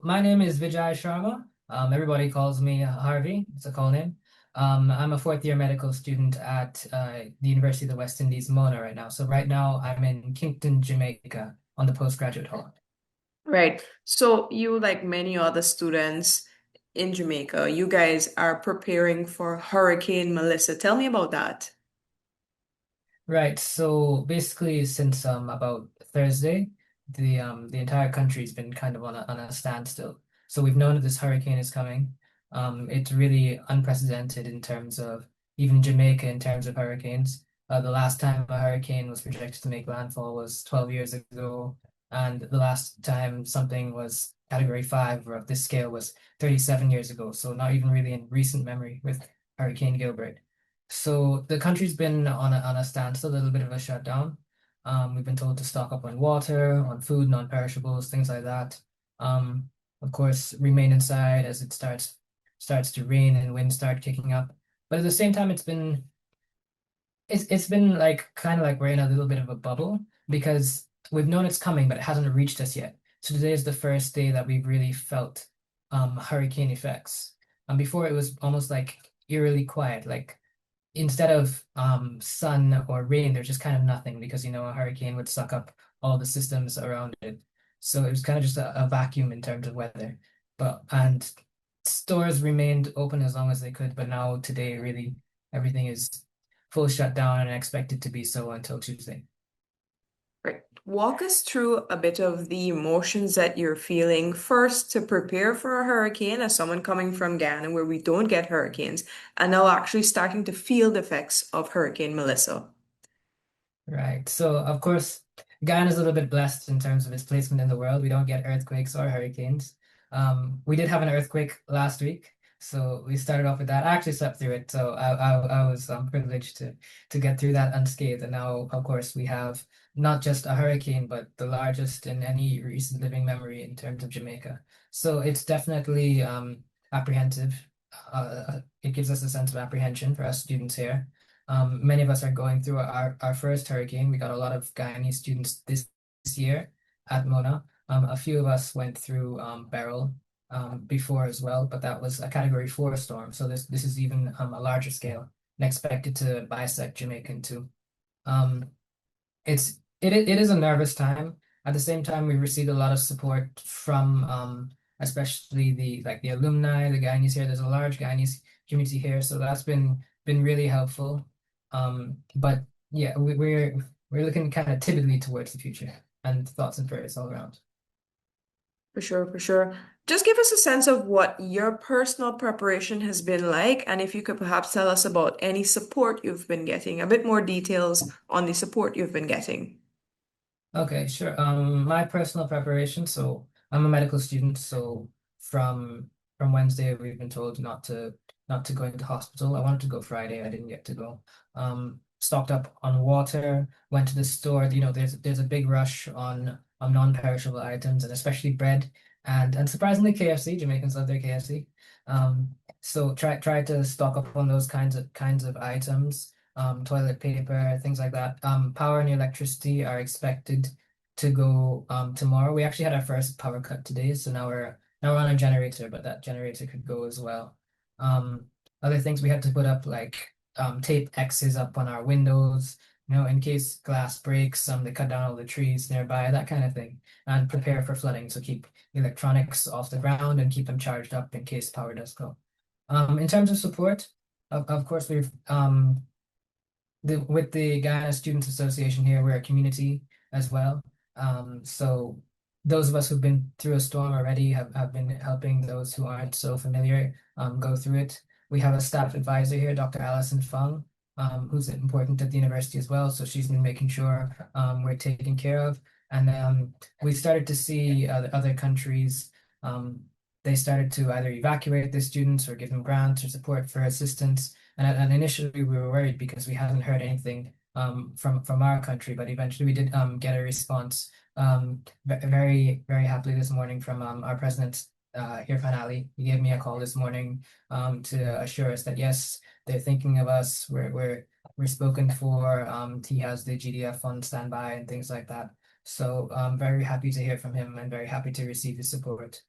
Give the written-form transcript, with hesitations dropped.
My name is Vijay Sharma. Everybody calls me Harvey. It's a call name. I'm a fourth year medical student at the University of the West Indies, Mona, right now. So right now I'm in Kingston, Jamaica, on the postgraduate hall. Right. So you, like many other students in Jamaica, you guys are preparing for Hurricane Melissa. Tell me about that. Right. So basically, since about Thursday, the entire country's been kind of on a standstill. So we've known that this hurricane is coming. It's really unprecedented in terms of even Jamaica in terms of hurricanes. The last time a hurricane was projected to make landfall was 12 years ago, and the last time something was Category 5 or of this scale was 37 years ago. So not even really in recent memory with Hurricane Gilbert. So the country's been on a standstill, a little bit of a shutdown. We've been told to stock up on water, on food, non-perishables, things like that. Um, of course, remain inside as it starts to rain and winds start kicking up. But at the same time, it's been like kind of like we're in a little bit of a bubble because we've known it's coming, but it hasn't reached us yet. So today is the first day that we've really felt hurricane effects. And before it was almost like eerily quiet, like instead of sun or rain, there's just kind of nothing because a hurricane would suck up all the systems around it. So it was kind of just a vacuum in terms of weather. And stores remained open as long as they could, but now today really everything is full shutdown and expected to be so until Tuesday. Right. Walk us through a bit of the emotions that you're feeling first to prepare for a hurricane as someone coming from Ghana where we don't get hurricanes, and now actually starting to feel the effects of Hurricane Melissa. Right. So of course, Guyana is a little bit blessed in terms of its placement in the world. We don't get earthquakes or hurricanes. We did have an earthquake last week, so we started off with that. I actually slept through it, so I was privileged to get through that unscathed. And now, of course, we have not just a hurricane, but the largest in any recent living memory in terms of Jamaica. So it's definitely apprehensive. It gives us a sense of apprehension for us students here. Many of us are going through our first hurricane. We got a lot of Guyanese students this year at Mona. A few of us went through Beryl before as well, but that was a Category 4 storm. So this is even a larger scale and expected to bisect Jamaican too. Um, it is a nervous time. At the same time, we received a lot of support from especially the alumni, the Guyanese here. There's a large Guyanese community here, so that's been really helpful. But yeah, we're looking kind of timidly towards the future and thoughts and prayers all around. For sure, for sure. Just give us a sense of what your personal preparation has been like, and if you could perhaps tell us about any support you've been getting, a bit more details on the support you've been getting. Okay, sure. My personal preparation. So I'm a medical student. So from from Wednesday, we've been told not to go into hospital. I wanted to go Friday. I didn't get to go. Stocked up on water. Went to the store. There's a big rush on non-perishable items and especially bread and surprisingly KFC. Jamaicans love their KFC. So try to stock up on those kinds of items, toilet paper, things like that. Power and electricity are expected to go tomorrow. We actually had our first power cut today, so now we're on a generator, but that generator could go as well. Um, Other things we had to put up like tape X's up on our windows, in case glass breaks, they cut down all the trees nearby, that kind of thing, and prepare for flooding. So keep electronics off the ground and keep them charged up in case power does go. In terms of support, of course, with the Guyana Students Association here, we're a community as well. So those of us who've been through a storm already have been helping those who aren't so familiar go through it. We have a staff advisor here, Dr. Allison Fung, who's important at the university as well. So she's been making sure we're taken care of. And we started to see other countries. They started to either evacuate the students or give them grants or support for assistance. And initially we were worried because we hadn't heard anything from our country, but eventually we did get a response very, very happily this morning from our president, Irfan Ali. He gave me a call this morning to assure us that yes, they're thinking of us. We're spoken for. He has the GDF on standby and things like that. So I'm very happy to hear from him and very happy to receive his support.